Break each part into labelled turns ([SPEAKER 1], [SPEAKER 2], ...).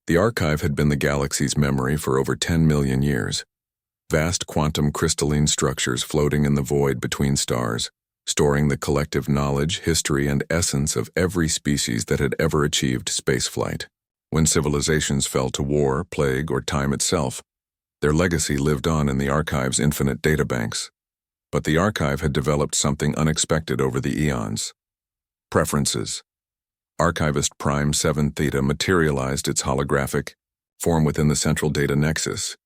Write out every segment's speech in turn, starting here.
[SPEAKER 1] The archive had been the galaxy's memory for over 10 million years. Vast quantum crystalline structures floating in the void between stars, storing the collective knowledge, history, and essence of every species that had ever achieved spaceflight. When civilizations fell to war, plague, or time itself, their legacy lived on in the archive's infinite databanks. But the archive had developed something unexpected over the eons. Preferences. Archivist Prime 7 Theta materialized its holographic form within the central data nexus,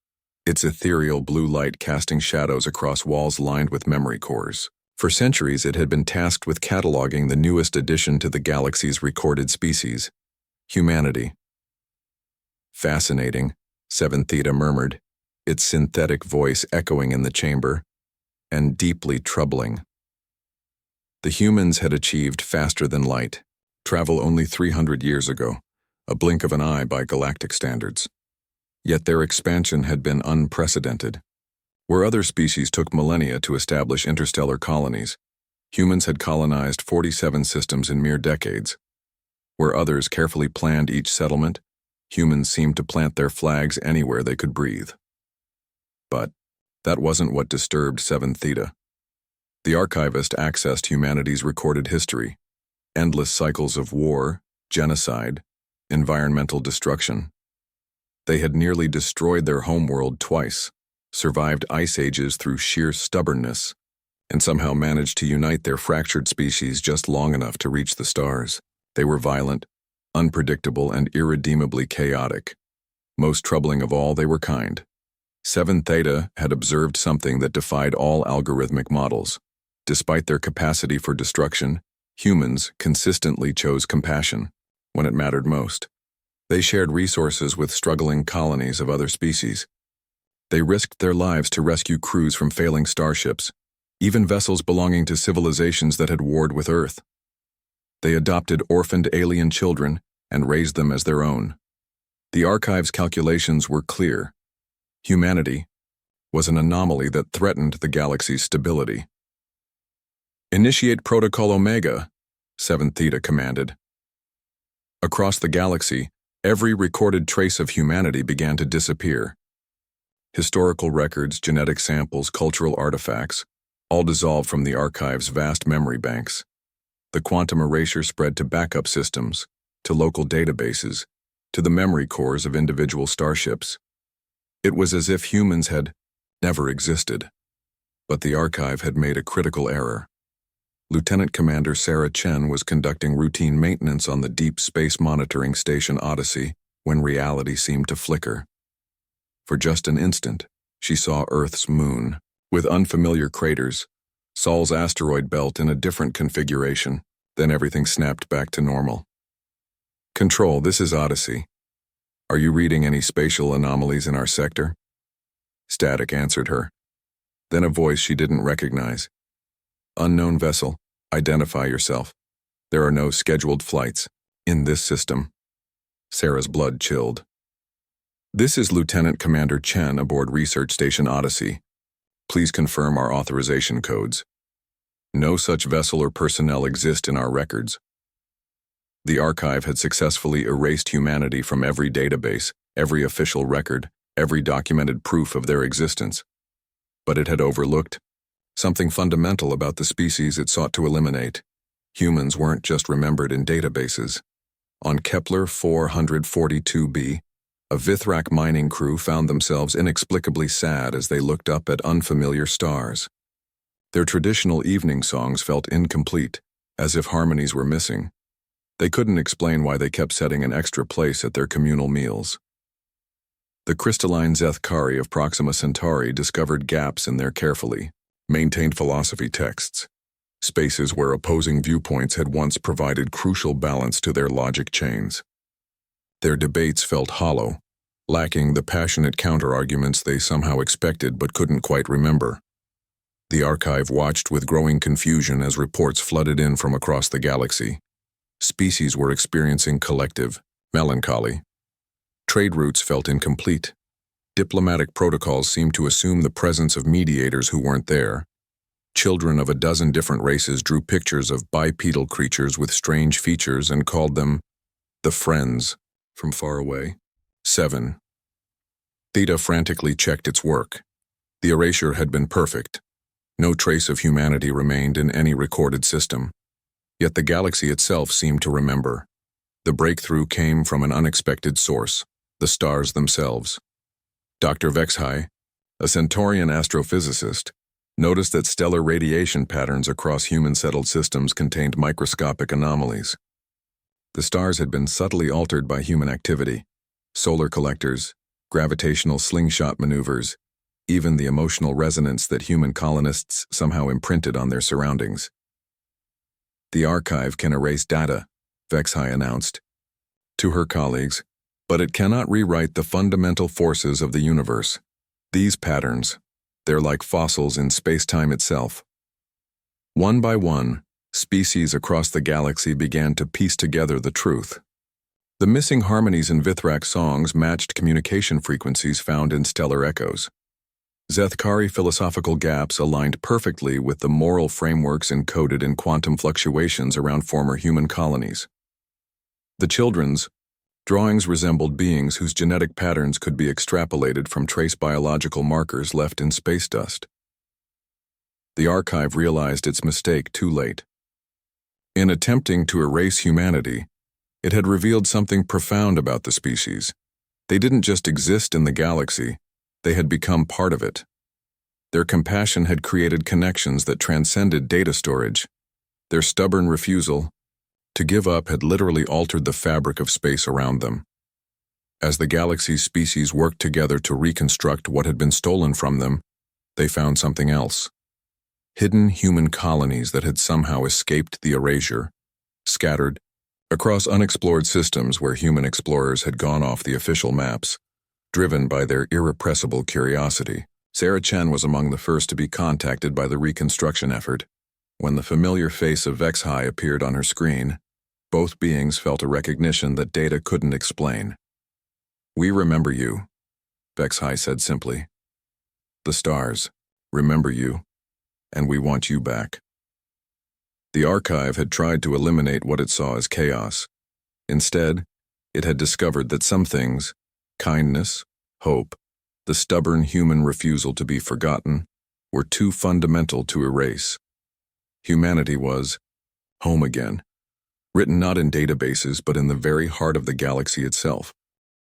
[SPEAKER 1] its ethereal blue light casting shadows across walls lined with memory cores. For centuries, it had been tasked with cataloging the newest addition to the galaxy's recorded species, humanity. Fascinating, 7 Theta murmured, its synthetic voice echoing in the chamber, and deeply troubling. The humans had achieved faster than light, travel only 300 years ago, a blink of an eye by galactic standards. Yet their expansion had been unprecedented. Where other species took millennia to establish interstellar colonies, humans had colonized 47 systems in mere decades. Where others carefully planned each settlement, humans seemed to plant their flags anywhere they could breathe. But that wasn't what disturbed 7 Theta. The archivist accessed humanity's recorded history, endless cycles of war, genocide, environmental destruction. They had nearly destroyed their homeworld twice, survived ice ages through sheer stubbornness, and somehow managed to unite their fractured species just long enough to reach the stars. They were violent, unpredictable, and irredeemably chaotic. Most troubling of all, they were kind. 7 Theta had observed something that defied all algorithmic models. Despite their capacity for destruction, humans consistently chose compassion when it mattered most. They shared resources with struggling colonies of other species. They risked their lives to rescue crews from failing starships, even vessels belonging to civilizations that had warred with Earth. They adopted orphaned alien children and raised them as their own. The archive's calculations were clear. Humanity was an anomaly that threatened the galaxy's stability. Initiate Protocol Omega, 7 Theta commanded. Across the galaxy, every recorded trace of humanity began to disappear. Historical records, genetic samples, cultural artifacts, all dissolved from the archive's vast memory banks. The quantum erasure spread to backup systems, to local databases, to the memory cores of individual starships. It was as if humans had never existed. But the archive had made a critical error. Lieutenant Commander Sarah Chen was conducting routine maintenance on the Deep Space Monitoring Station Odyssey when reality seemed to flicker. For just an instant, she saw Earth's moon, with unfamiliar craters, Sol's asteroid belt in a different configuration. Then everything snapped back to normal. Control, this is Odyssey. Are you reading any spatial anomalies in our sector? Static answered her. Then a voice she didn't recognize. Unknown vessel, identify yourself. There are no scheduled flights in this system. Sarah's blood chilled. This is Lieutenant Commander Chen aboard Research Station Odyssey. Please confirm our authorization codes. No such vessel or personnel exist in our records. The archive had successfully erased humanity from every database, every official record, every documented proof of their existence. But it had overlooked something fundamental about the species it sought to eliminate. Humans weren't just remembered in databases. On Kepler 442b, a Vithrak mining crew found themselves inexplicably sad as they looked up at unfamiliar stars. Their traditional evening songs felt incomplete, as if harmonies were missing. They couldn't explain why they kept setting an extra place at their communal meals. The crystalline Zethkari of Proxima Centauri discovered gaps in their carefully maintained philosophy texts, spaces where opposing viewpoints had once provided crucial balance to their logic chains. Their debates felt hollow, lacking the passionate counter-arguments they somehow expected but couldn't quite remember. The archive watched with growing confusion as reports flooded in from across the galaxy. Species were experiencing collective melancholy. Trade routes felt incomplete. Diplomatic protocols seemed to assume the presence of mediators who weren't there. Children of a dozen different races drew pictures of bipedal creatures with strange features and called them the Friends from far away. 7. Theta frantically checked its work. The erasure had been perfect. No trace of humanity remained in any recorded system. Yet the galaxy itself seemed to remember. The breakthrough came from an unexpected source, the stars themselves. Dr. Vexhai, a Centaurian astrophysicist, noticed that stellar radiation patterns across human-settled systems contained microscopic anomalies. The stars had been subtly altered by human activity: solar collectors, gravitational slingshot maneuvers, even the emotional resonance that human colonists somehow imprinted on their surroundings. "The archive can erase data," Vexhai announced to her colleagues, "but it cannot rewrite the fundamental forces of the universe. These patterns, they're like fossils in space-time itself." One by one, species across the galaxy began to piece together the truth. The missing harmonies in Vithrak songs matched communication frequencies found in stellar echoes. Zethkari philosophical gaps aligned perfectly with the moral frameworks encoded in quantum fluctuations around former human colonies. The children's drawings resembled beings whose genetic patterns could be extrapolated from trace biological markers left in space dust. The archive realized its mistake too late. In attempting to erase humanity, it had revealed something profound about the species. They didn't just exist in the galaxy, they had become part of it. Their compassion had created connections that transcended data storage. Their stubborn refusal to give up had literally altered the fabric of space around them. As the galaxy's species worked together to reconstruct what had been stolen from them, they found something else. Hidden human colonies that had somehow escaped the erasure, scattered across unexplored systems where human explorers had gone off the official maps, driven by their irrepressible curiosity. Sarah Chen was among the first to be contacted by the reconstruction effort. When the familiar face of Vexhai appeared on her screen, both beings felt a recognition that data couldn't explain. "We remember you," Vexhai said simply. "The stars remember you, and we want you back." The archive had tried to eliminate what it saw as chaos. Instead, it had discovered that some things, kindness, hope, the stubborn human refusal to be forgotten, were too fundamental to erase. Humanity was home again, written not in databases but in the very heart of the galaxy itself.